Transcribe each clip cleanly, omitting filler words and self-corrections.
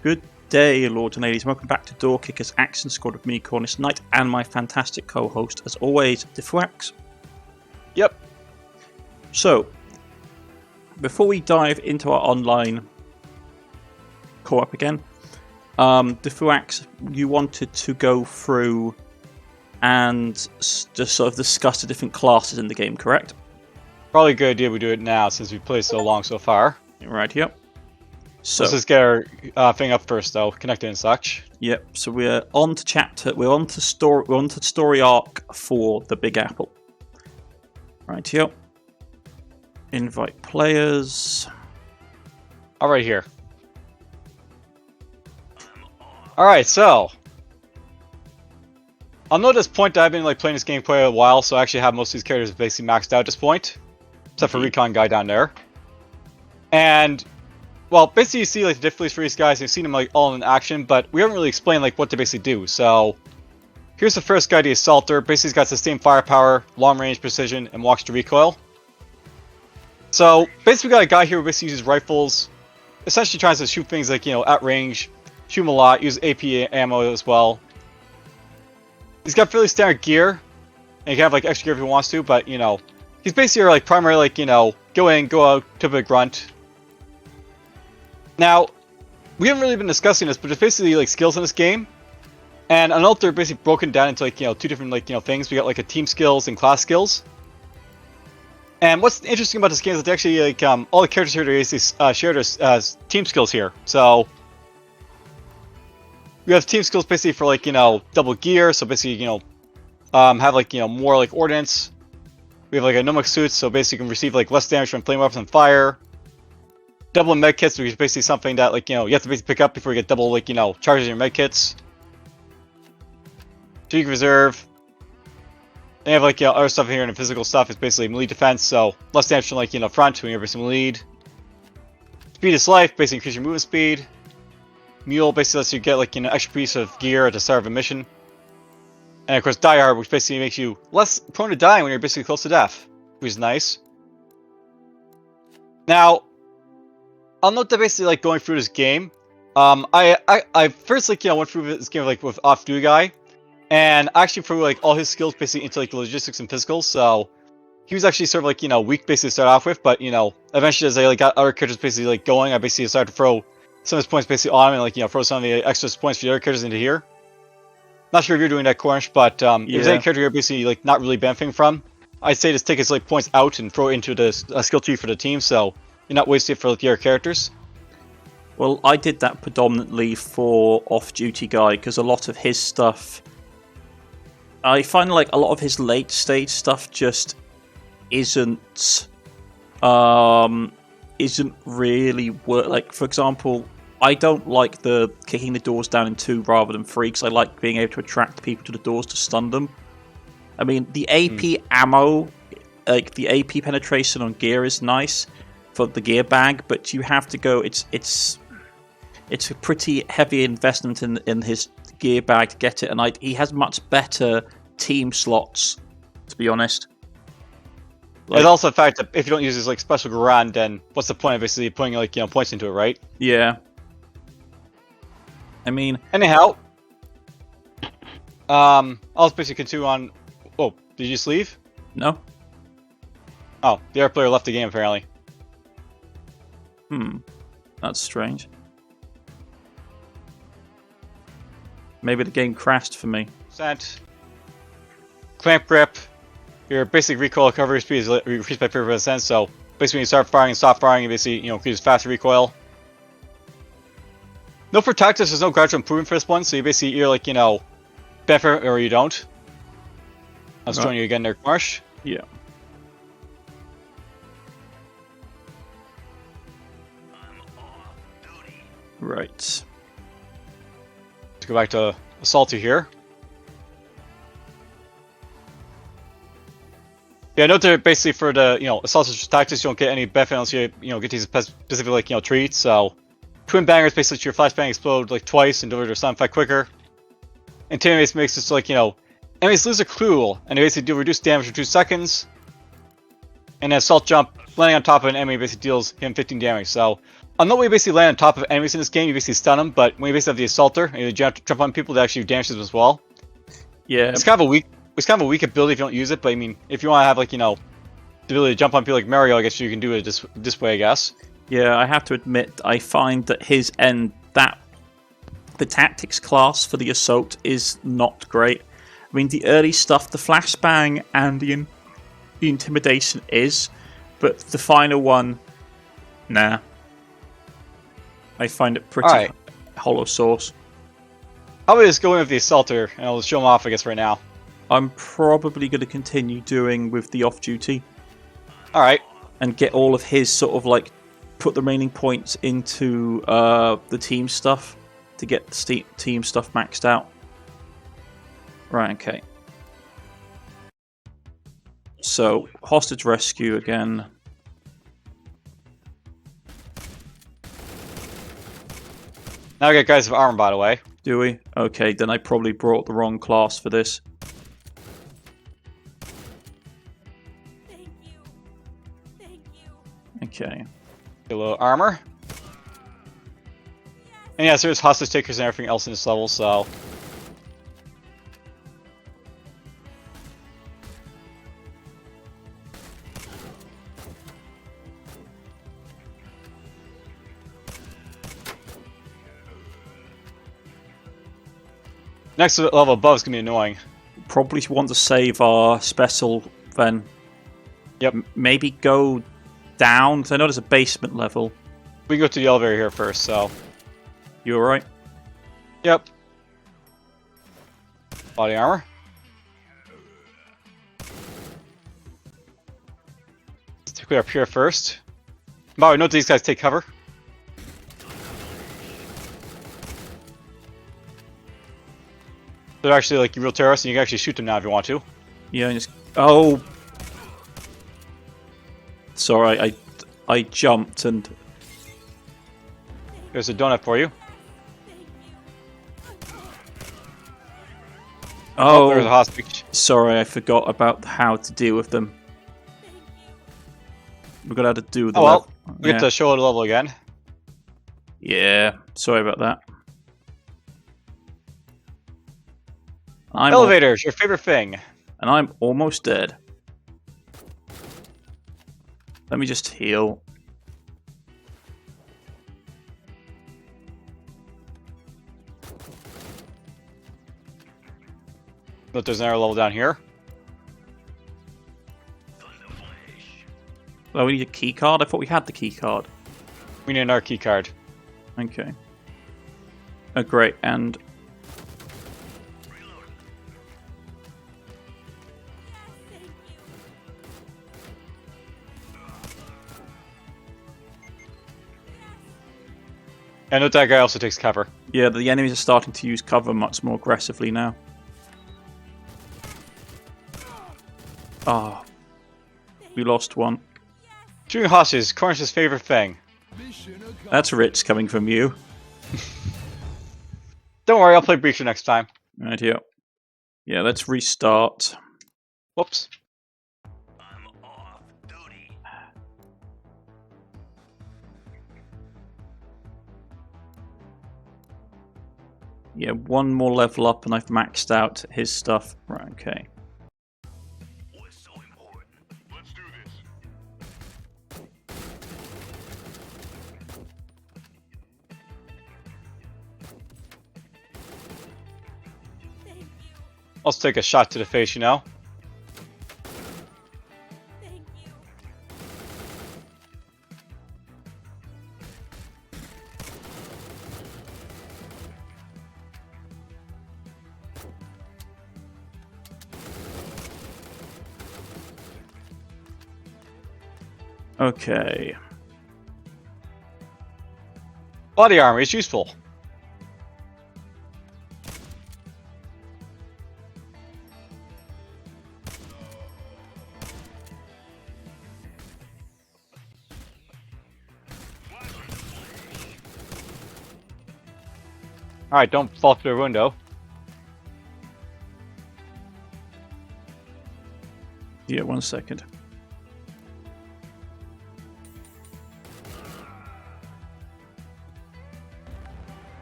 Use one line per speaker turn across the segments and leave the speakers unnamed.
Good day, lords and ladies. Welcome back to Door Kickers Action Squad with me, Cornish-knight, and my fantastic co-host, as always, Diffwax.
Yep.
So, before we dive into our online co-op again, Diffwax, you wanted to go through and just sort of discuss the different classes in the game, correct?
Probably a good idea we do it now since we've played so long so far.
Right, yep. So,
let's just get our thing up first, though, connected and such.
Yep. So we're on to chapter. We're on to story arc for the Big Apple. Right, yep. Invite players.
All right, here. All right, so I'll note at this point that I've been playing this game quite a while, so I actually have most of these characters basically maxed out at this point, except for Recon guy down there. And well, basically you see the difficulties for these guys. You've seen them all in action, but we haven't really explained what they basically do. So here's the first guy, the Assaulter. Basically, he's got sustained firepower, long range precision, and walks to recoil. So basically, we got a guy here who basically uses rifles, essentially tries to shoot things at range, shoot them a lot, use AP ammo as well. He's got fairly standard gear, and he can have extra gear if he wants to, but he's basically primarily go in, go out, typical grunt. Now, we haven't really been discussing this, but there's basically skills in this game, and an altar basically broken down into two different things. We got a team skills and class skills. And what's interesting about this game is that they actually all the characters here basically share their team skills here. So we have team skills basically for double gear, so basically have more ordnance. We have a pneumatic suits, so basically you can receive less damage from flame weapons and fire. Double med kits, which is basically something that you have to basically pick up before you get double charges in your med kits. Strategic reserve. Then you have other stuff here, and the physical stuff is basically melee defense, so less damage from front when you're basically lead. Speed is life, basically increase your movement speed. Mule basically lets you get an extra piece of gear at the start of a mission. And of course Die Hard, which basically makes you less prone to dying when you're basically close to death, which is nice. Now, I'll note that basically going through this game, I first went through this game with offduty guy, and I actually threw all his skills basically into the logistics and physical. So he was actually sort of weak basically to start off with, but eventually as I got other characters basically going, I basically started to throw some of his points basically on him and throw some of the extra points for the other characters into here. Not sure if you're doing that, Cornish, but if there's any character you're basically not really benefiting from, I'd say just take his points out and throw it into the skill tree for the team, so you're not wasting it for the other characters.
Well, I did that predominantly for off-duty guy, because a lot of his stuff, I find a lot of his late stage stuff just isn't really work. For example, I don't like the kicking the doors down in 2 rather than 3, because I like being able to attract people to the doors to stun them. I mean, the AP ammo, the AP penetration on gear is nice for the gear bag, but you have to go. It's a pretty heavy investment in his gear bag to get it, and he has much better team slots, to be honest.
There's also the fact that if you don't use his special Garand, then what's the point of basically putting points into it, right?
Yeah. I mean,
anyhow, I'll basically continue on. Oh, did you just leave?
No.
Oh, the other player left the game apparently.
That's strange. Maybe the game crashed for me.
Percent. Clamp grip. Your basic recoil recovery speed is increased by 50%, so basically when you start firing and stop firing, you basically increase faster recoil. No, for tactics, there's no gradual improvement for this one, so you basically either benefit or you don't. I'll just join you again there, Marsh.
Yeah. Right.
Let's go back to Assaulter here. Yeah, note that basically for the Assaulter's tactics, you don't get any benefit unless you get these specific treats. So Twin Bangers basically let your flashbang explode twice and deliver their sound effect quicker. Intimidate makes it so enemies lose a clue and they basically do reduced damage for 2 seconds. And then Assault Jump, landing on top of an enemy basically deals him 15 damage. So On the way you basically land on top of enemies in this game, you basically stun them, but when you basically have the assaulter and you jump on people, that actually damages them as well.
Yeah.
It's kind of a weak ability if you don't use it, but I mean, if you want to have like, you know, the ability to jump on people like Mario, I guess you can do it this way, I guess.
Yeah, I have to admit, I find that the tactics class for the assault is not great. I mean, the early stuff, the flashbang and the intimidation is, but the final one, nah. I find it pretty hollow source.
How about we just go in with the assaulter, and I'll show him off, I guess, right now.
I'm probably going to continue doing with the off-duty.
Alright.
And get all of his sort of like, put the remaining points into the team stuff to get the team stuff maxed out. Right, okay. So, hostage rescue again.
Now we got guys with armor, by the way.
Do we? Okay, then I probably brought the wrong class for this.
Thank you. Thank you.
Okay. Get a little armor. And yes, there's hostage takers and everything else in this level, so... Next level above is going to be annoying.
Probably want to save our special then.
Yep.
Maybe go down, because I know there's a basement level.
We can go to the elevator here first, so...
You alright?
Yep. Body armor. Let's clear up here first. By the way, note these guys take cover. They're actually like real terrorists, and you can actually shoot them now if you want to.
Yeah, just... Oh! Sorry, I jumped and...
There's a donut for you.
Oh,
there's a hostage.
Sorry, I forgot about how to deal with them. We're gonna have to do the
Oh well,
level.
we get to show the level again.
Yeah, sorry about that.
Elevators, your favorite thing.
And I'm almost dead. Let me just heal.
But there's another level down here.
Oh, we need a key card? I thought we had the key card.
We need another key card.
Okay. Oh, great, and...
And note that guy also takes cover.
Yeah, the enemies are starting to use cover much more aggressively now. Oh. We lost one.
Shooting hostages, Cornish's favorite thing.
That's rich coming from you.
Don't worry, I'll play Breacher next time.
Right here. Yeah, let's restart.
Whoops.
I'm off duty.
Yeah, one more level up and I've maxed out his stuff. Right, okay.
What's so important? Let's do this. Thank you.
Let's take a shot to the face, you know?
Thank you.
Okay.
Body armor is useful. Alright, don't fall through the window.
Yeah, 1 second.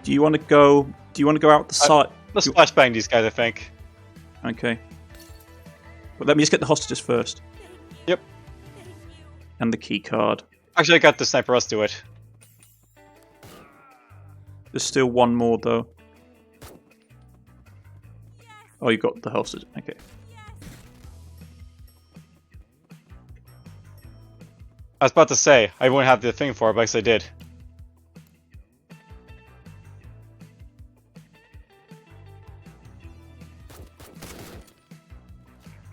Do you want to go? Do you want to go out the side?
Let's flashbang these guys, I think.
Okay. But let me just get the hostages first.
Yep.
And the key card.
Actually, I got the sniper. Let's do it.
There's still one more though. Oh, you got the hostage. Okay.
I was about to say, I wouldn't have the thing for it, but I guess I did.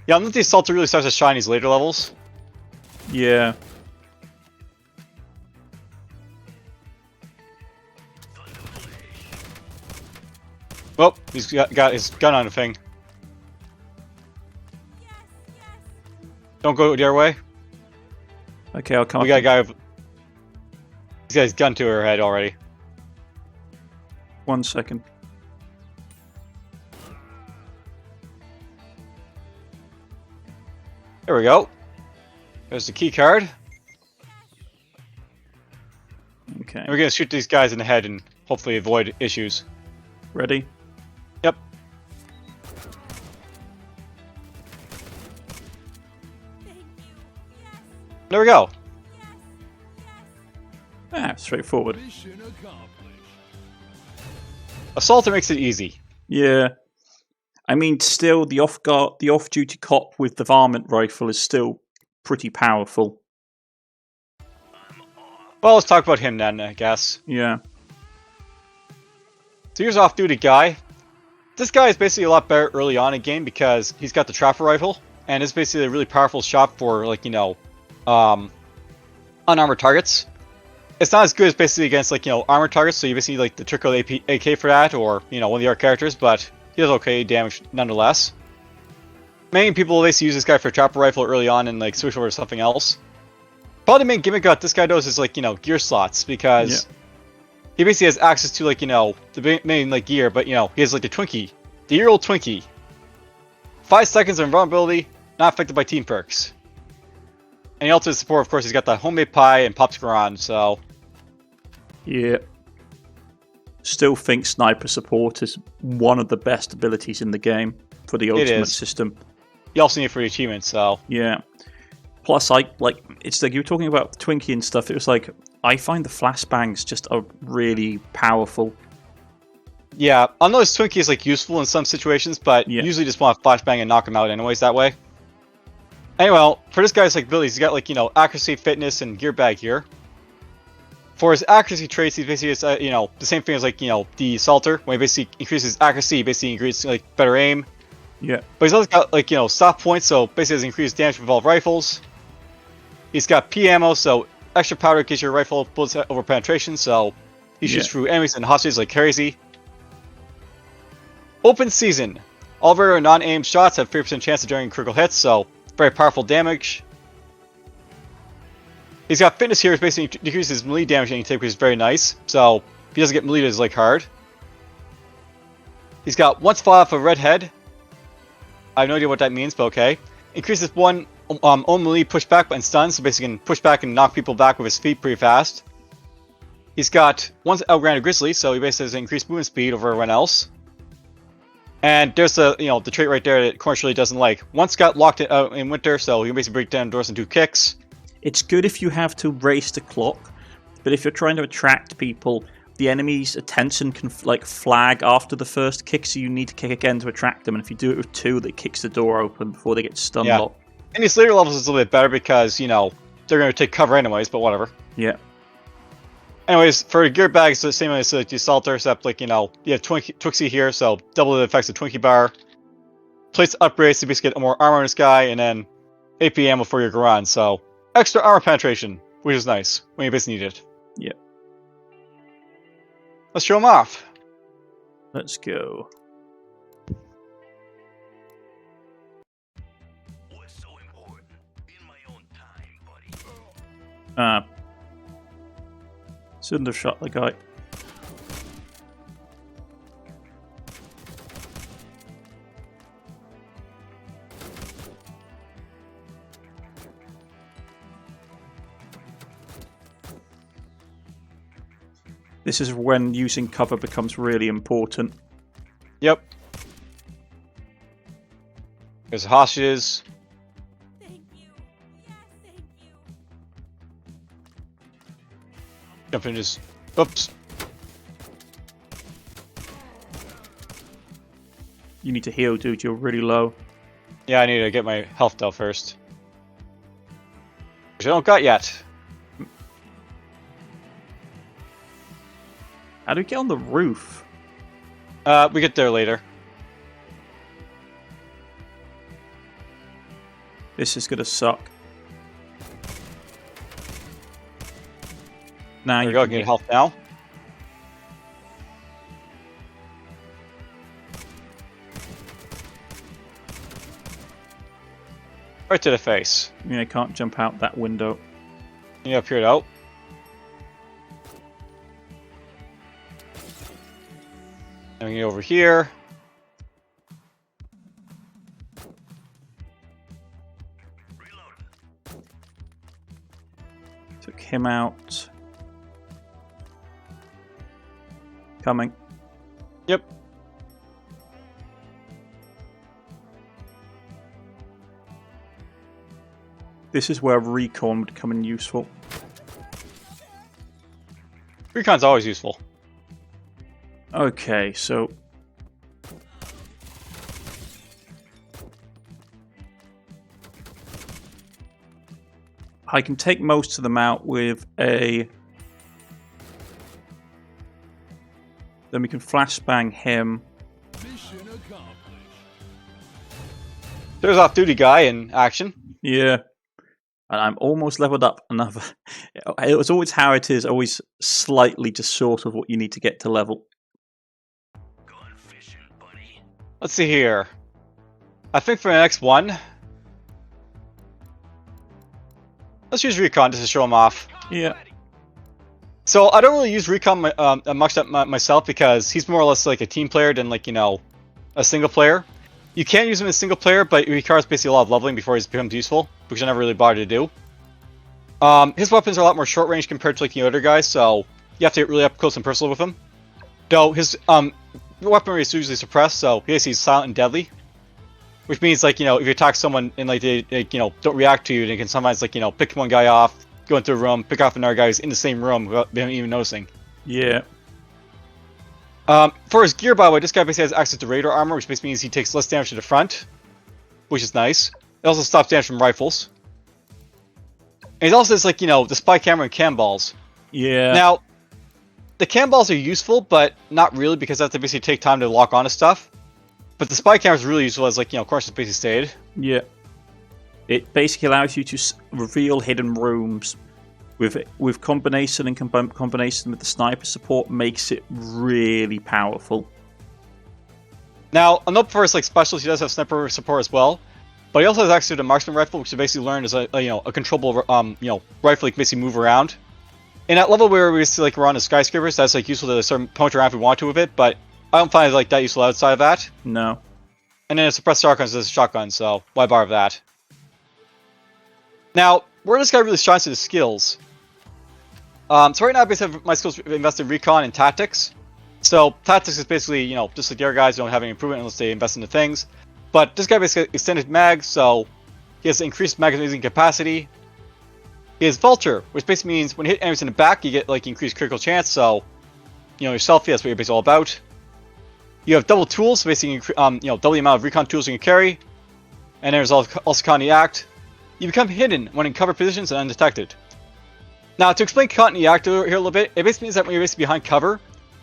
Yeah, I don't think the assaulter really starts to shine these later levels.
Yeah.
Well, he's got his gun on the thing. Don't go the other way.
Okay, I'll come
We
up.
got a guy with... He's got his gun to her head already.
1 second.
There we go. There's the key card.
Okay.
And we're gonna shoot these guys in the head and hopefully avoid issues.
Ready?
Yep. There we go.
Ah, straightforward.
Mission accomplished.
Assaulter makes it easy.
Yeah. I mean, still, the off-duty cop with the varmint rifle is still pretty powerful.
Well, let's talk about him then, I guess.
Yeah.
So here's off-duty guy. This guy is basically a lot better early on in the game because he's got the trapper rifle, and it's basically a really powerful shot for, like, you know, unarmored targets. It's not as good as basically against, like, you know, armored targets, so you basically need, like, the trickle AK for that, or, you know, one of the other characters, but he does okay damage nonetheless. Many people basically use this guy for a trapper rifle early on and, like, switch over to something else. Probably the main gimmick that this guy does is, like, you know, gear slots, because he basically has access to, like, you know, the main, like, gear, but, you know, he has, like, the Twinkie. The year-old Twinkie. 5 seconds of invulnerability, not affected by team perks. And he also has support, of course, he's got the homemade pie and Popscaron, so...
Yeah. Still think sniper support is one of the best abilities in the game for the ultimate system.
You also need it for the achievement, so...
Yeah. Plus, it's like you were talking about Twinkie and stuff. It was like, I find the flashbangs just are really powerful.
Yeah, I know this Twinkie is, like, useful in some situations, but usually just want to flashbang and knock him out anyways that way. Anyway, for this guy's, like, abilities, he's got, like, you know, accuracy, fitness, and gear bag here. For his accuracy traits, he's basically, you know, the same thing as, like, you know, the assaulter. When he basically increases accuracy, he basically increases, like, better aim.
Yeah.
But he's also got, like, you know, stop points, so basically has increased damage with revolved rifles. He's got P ammo, so extra powder in case your rifle bullets over penetration, so he shoots through enemies and hostages like crazy. Open season. All very non-aimed shots have 30% chance of generating critical hits, so very powerful damage. He's got fitness here, which basically decreases melee damage any take, which is very nice. So if he doesn't get melee, it's like hard. He's got once fought off a red head. I have no idea what that means, but okay. Increases one own melee pushback and stun, so basically can push back and knock people back with his feet pretty fast. He's got once outgrounded grizzly, so he basically has increased movement speed over everyone else. And there's the, you know, the trait right there that Cornish really doesn't like. Once got locked in winter, so he can basically break down doors in 2 kicks.
It's good if you have to race the clock, but if you're trying to attract people, the enemy's attention can like flag after the first kick, so you need to kick again to attract them. And if you do it with 2, that kicks the door open before they get stun locked.
In these later levels, it's a little bit better because, you know, they're going to take cover anyways, but whatever.
Yeah.
Anyways, for gear bags, the same as the assaulter, except, like, you know, you have Twixie here, so double the effects of Twinkie bar. Place upgrades to basically get more armor in this guy, and then AP ammo for your Garan, so extra armor penetration, which is nice when you basically need it.
Yeah.
Let's show him off.
Let's go.
What's so important? In my own time, buddy.
Shouldn't have shot the guy. This is when using cover becomes really important.
Yep. There's hostages.
Thank you. Yes, thank you.
Jump in just... Oops.
You need to heal, dude. You're really low.
Yeah, I need to get my health down first. Which I don't got yet.
How do we get on the roof?
We get there later.
This is gonna suck. Now
There
you
we go,
can
get health now. Right to the face.
Yeah, I can't jump out that window.
You up here out. And we get over here.
Took him out. Coming.
Yep.
This is where recon would come in useful.
Recon's always useful.
Okay, so I can take most of them out with a... Then we can flashbang him.
Mission accomplished.
There's off-duty guy in action.
Yeah. And I'm almost leveled up another. It was always how it is, always slightly just short of what you need to get to level.
Gone fishing, buddy.
Let's see here. I think for the next one, let's use Recon just to show him off.
Yeah.
So I don't really use Recon much myself because he's more or less like a team player than like, you know, a single player. You can use him as a single player, but it requires basically a lot of leveling before he becomes useful, which I never really bothered to do. His weapons are a lot more short range compared to like the other guys, so you have to get really up close and personal with him. Though his weaponry is usually suppressed, so basically he's silent and deadly. Which means like, you know, if you attack someone and like they you know, don't react to you, they can sometimes like, you know, pick one guy off, go into a room, pick off another guy who's in the same room without them even noticing.
Yeah.
For his gear, by the way, this guy basically has access to radar armor, which basically means he takes less damage to the front, which is nice. It also stops damage from rifles. And he also has, like, you know, the spy camera and cam balls.
Yeah.
Now, the cam balls are useful, but not really, because they have to basically take time to lock onto stuff. But the spy camera is really useful, as, like, you know, Cornish basically stated.
Yeah. It basically allows you to reveal hidden rooms. With combination and combination with the sniper support makes it really powerful.
Now, on the first like specials, he does have sniper support as well, but he also has access to the marksman rifle, which you basically learn is a you know, a controllable you know, rifle you can basically move around. In that level where we basically like we're on the skyscrapers, that's like useful to sort of point around if we want to with it, but I don't find it like that useful outside of that.
No.
And then a suppressed shotgun is a shotgun, so why bother with that? Now, where this guy really shines to the skills. So right now I basically have my skills invested in recon and tactics. So tactics is basically, you know, just like the other guys don't have any improvement unless they invest into things. But this guy basically extended mag, so he has increased magazine capacity. He has Vulture, which basically means when you hit enemies in the back, you get like increased critical chance. So, you know, yourself, that's what you're basically all about. You have double tools, so basically, you know, double the amount of recon tools you can carry. And there's also Conny Act. You become hidden when in cover positions and undetected. Now, to explain Conny Act here a little bit, it basically means that when you're basically behind cover,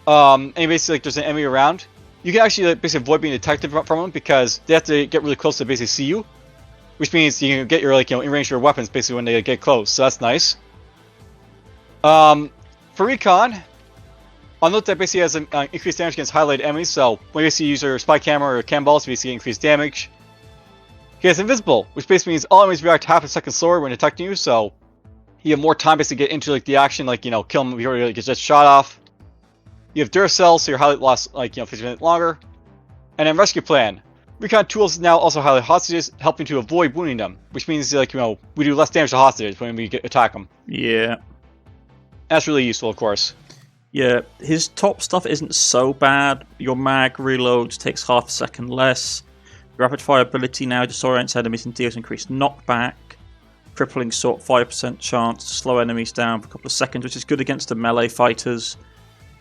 and basically like there's an enemy around, you can actually like, basically avoid being detected from them because they have to get really close to basically see you, which means you can get your like, you know, in range of your weapons basically when they get close. So that's nice. For recon, I'll note that basically has an increased damage against highlighted enemies. So when you basically use your spy camera or cam balls, you basically increase damage. He has invisible, which basically means all enemies react half a second slower when detecting you. So you have more time basically to get into like the action, like, you know, kill him before he gets just shot off. You have Duracell, so your highlight lasts like, you know, 50 minutes longer. And then rescue plan. Recon tools now also highlight hostages, helping to avoid wounding them, which means like, you know, we do less damage to hostages when we attack them.
Yeah.
That's really useful, of course.
Yeah, his top stuff isn't so bad. Your mag reloads takes half a second less. Rapid fire ability now disorients enemies and deals increased knockback. Crippling sword, 5% chance to slow enemies down for a couple of seconds, which is good against the melee fighters.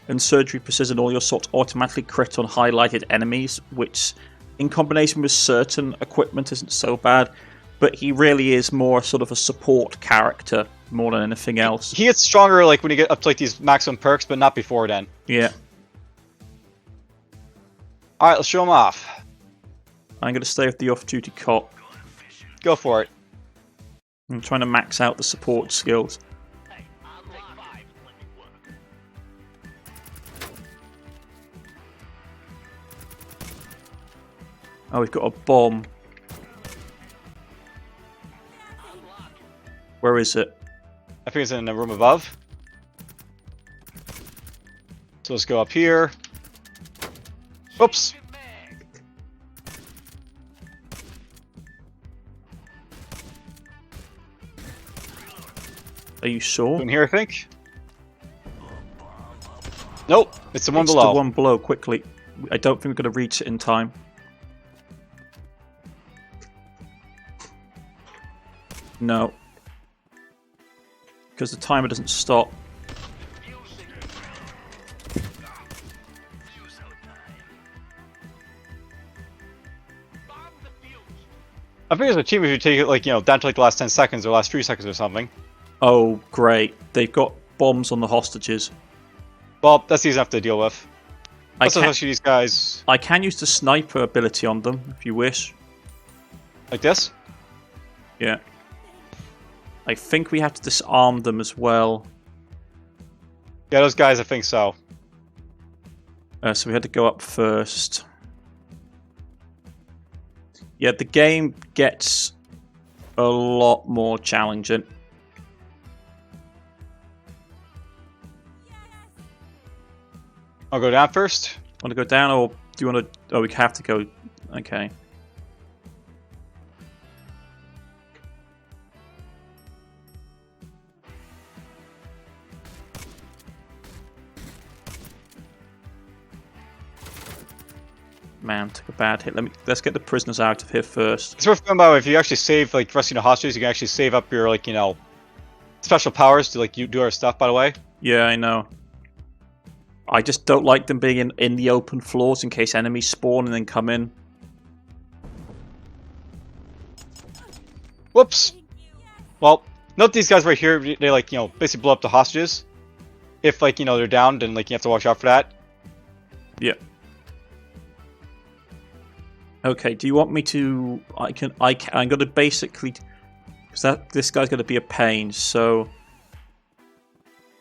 And surgery precision, all your swords automatically crit on highlighted enemies, which in combination with certain equipment isn't so bad. But he really is more sort of a support character more than anything else.
He gets stronger like when you get up to like these maximum perks, but not before then.
Yeah.
Alright, let's show him off.
I'm going to stay with the off-duty cop.
Go for it.
I'm trying to max out the support skills. Oh, we've got a bomb. Where is it?
I think it's in the room above. So let's go up here. Oops.
Are you sure?
In here, I think. Nope, it's the one
It's
below.
the one below, quickly. I don't think we're going to reach it in time. No. Because the timer doesn't stop.
I think it's a team if you take it like, you know, down to like the last 10 seconds or last 3 seconds or something.
Oh, great. They've got bombs on the hostages.
Well, that's easy enough to deal with.
I
Let's
can,
actually these guys
I can use the sniper ability on them, if you wish.
like this.
Yeah. I think we have to disarm them as well.
Yeah, those guys, I think so.
So we had to go up first. Yeah, the game gets a lot more challenging.
I'll go down first.
Want to go down, or do you want to... Oh, we have to go... Okay. Man, took a bad hit. Let's get the prisoners out of here first.
It's worth going by if you actually save like rescuing the hostages, you can actually save up your like, you know, special powers to like you do our stuff, by the way.
Yeah, I know. I just don't like them being in the open floors in case enemies spawn and then come in.
Whoops. Well, note these guys right here, they like, you know, basically blow up the hostages. If like, you know, they're down, then like you have to watch out for that.
Yeah. Okay, do you want me to... I'm going to basically... Because this guy's going to be a pain, so...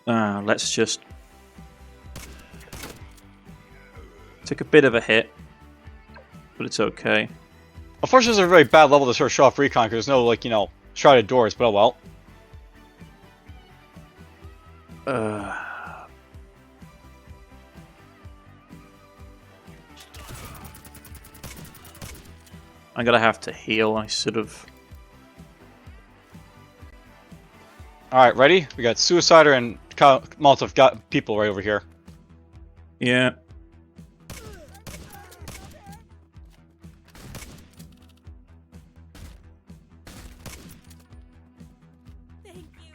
let's just... Took a bit of a hit. But it's okay.
Unfortunately, it's a very bad level to sort of show off recon, because there's no, like, you know, shrouded doors, but oh well.
I'm gonna have to heal. I sort of...
Alright, ready? We got Suicider and Molotov got people right over here.
Yeah.
Thank you.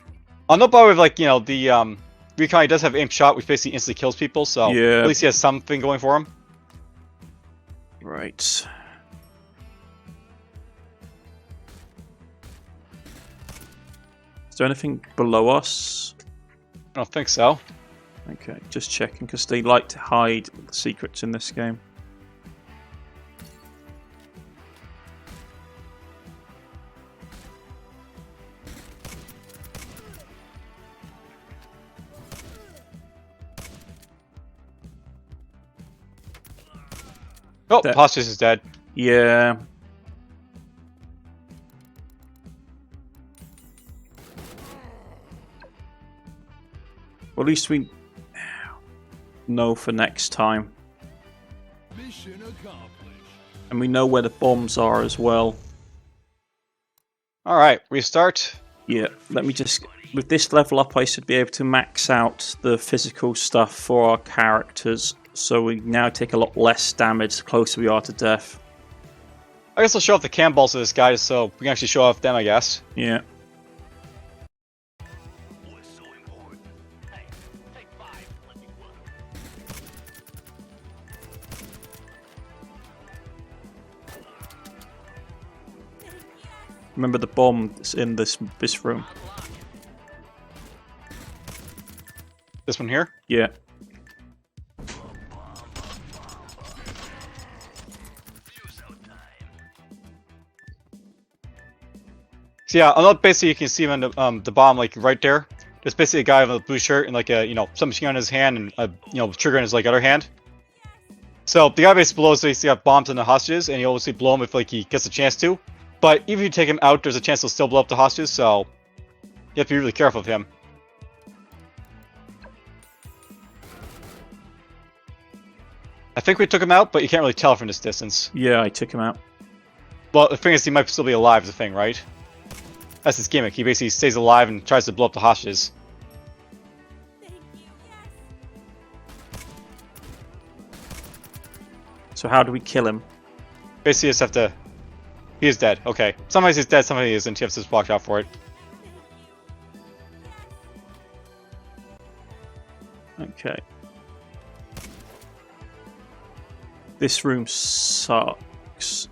I'll note by way of, like, you know, the recon does have aim shot, which basically instantly kills people, so
Yeah.
at least he has something going for him.
Right. Is there anything below us?
I don't think so.
Okay, just checking, because they like to hide secrets in this game.
Oh,
That-
hostage is dead.
Yeah. Well, at least we know for next time.
Mission accomplished.
And we know where the bombs are as well.
Alright, restart.
Yeah, let me just with this level up, I should be able to max out the physical stuff for our characters, so we now take a lot less damage the closer we are to death.
I guess I'll show off the cam balls to this guy so we can actually show off them, I guess.
Yeah.
What's so important? Hey, take 5. Let me work.
Remember the bomb that's in this room?
This one here?
Yeah.
Fuse out time.
So yeah, on the basically you can see him in the bomb, like right there. There's basically a guy with a blue shirt and like a submachine gun in his hand and a trigger in his like other hand. So the guy basically blows basically got bombs on the hostages, and you obviously blow him if like he gets a chance to. But even if you take him out, there's a chance he'll still blow up the hostages. So you have to be really careful of him. I think we took him out, but you can't really tell from this distance.
Yeah, I took him out.
Well, the thing is, he might still be alive. Is the thing, right? That's his gimmick. He basically stays alive and tries to blow up the hostages.
Thank you. Yes.
So how do we kill him?
Basically, you just have to. He is dead. Okay. Sometimes he's dead. Sometimes he isn't. You have to just watch out for it.
Okay. This room sucks.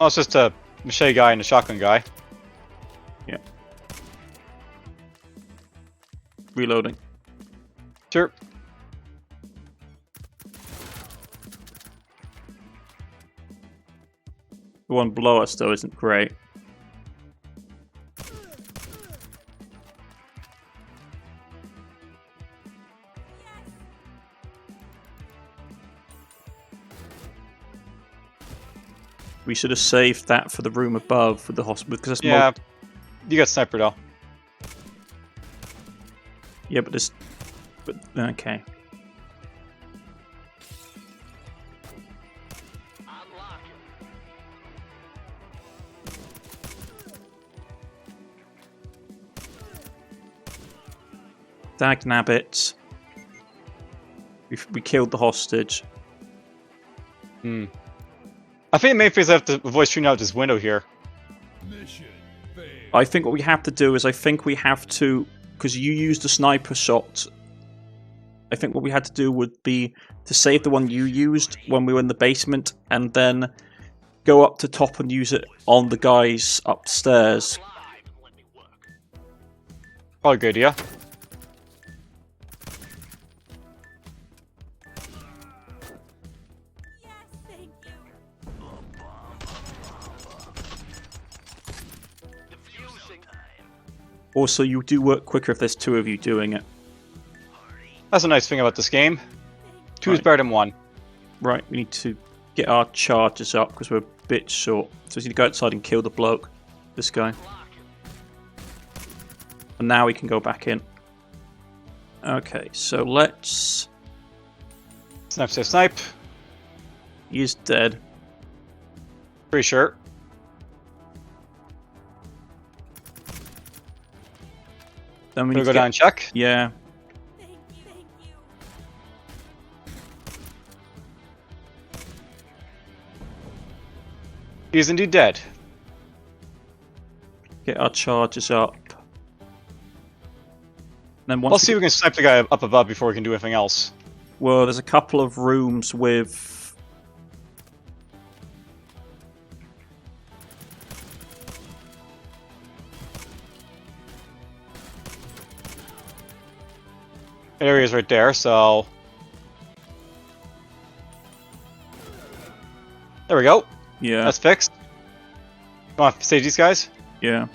Oh, it's just a machete guy and a shotgun guy.
Yeah. Reloading.
Sure.
The one below us, though, isn't great. We should have saved that for the room above with the hospital, because that's
Yeah. You got sniper though.
yeah, but this, but okay.
Unlock him.
Dag nabbit. We killed the hostage.
Hmm. I think the main thing is I have to avoid shooting out this window here.
Mission failed.
I think what we have to do is because you used a sniper shot. I think what we had to do would be to save the one you used when we were in the basement, and then go up to top and use it on the guys upstairs.
5. Let me work.
Probably a good idea.
Yes. Thank you.
Defusing.
Also, you do work quicker if there's two of you doing it.
That's a nice thing about this game. Two is
Right.
better than one.
Right, we need to get our charges up because we're a bit short. So we need to go outside and kill the bloke, this guy. And now we can go back in. Okay, so let's...
Snipe, snipe, snipe.
He is dead.
Pretty sure.
Then we
We'll
need
go
to
down and check.
Yeah.
Thank you. Thank you.
He is indeed dead.
Get our charges up. Then once
Let's see if we can snipe the guy up above before we can do anything else.
Well, there's a couple of rooms with...
Area's right there, so... There we go.
Yeah,
That's fixed. You want to save these guys?
yeah.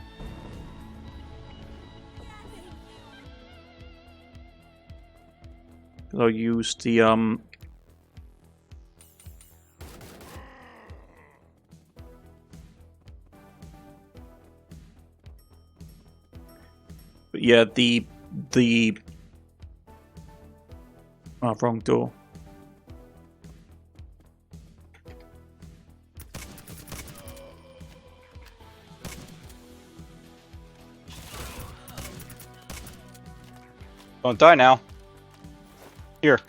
I'll use the But yeah, the oh, wrong door.
Don't die now. Here.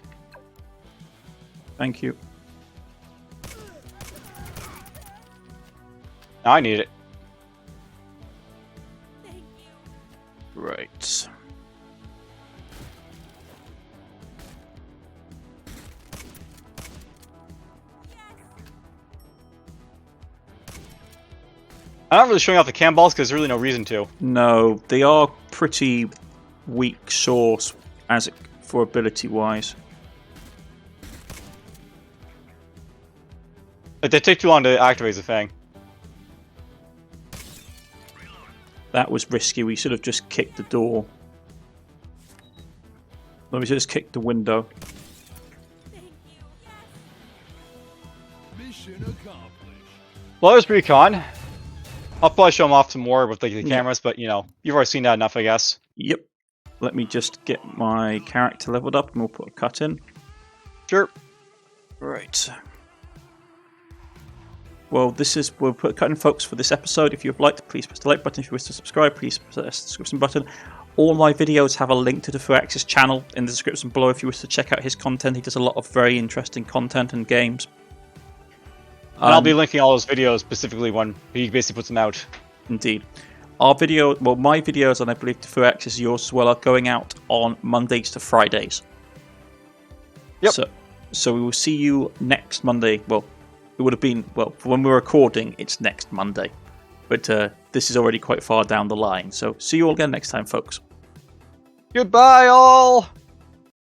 Thank you.
Now I need it.
Thank you.
Right.
I'm not really showing off the cam balls because there's really no reason to.
No, they are pretty weak source as for ability wise.
Like, they take too long to activate the thing.
That was risky. We should have just kicked the door. No, we should just kick the window.
Thank you. Yes.
Mission accomplished.
Well, there's recon. I'll probably show them off some more with like the cameras, but you know, you've already seen that enough, I guess.
Yep. Let me just get my character leveled up and we'll put a cut in.
Sure.
Right. Well, we'll put a cut in, folks, for this episode. If you've liked, please press the like button. If you wish to subscribe, please press the subscription button. All my videos have a link to the Firaxis channel in the description below if you wish to check out his content. He does a lot of very interesting content and games.
And I'll be linking all those videos specifically when he basically puts them out.
Indeed. My videos, and I believe the Firaxis, yours as well, are going out on Mondays to Fridays.
Yep.
So we will see you next Monday. Well, it would have been, when we're recording, it's next Monday. But this is already quite far down the line. So see you all again next time, folks.
Goodbye, all!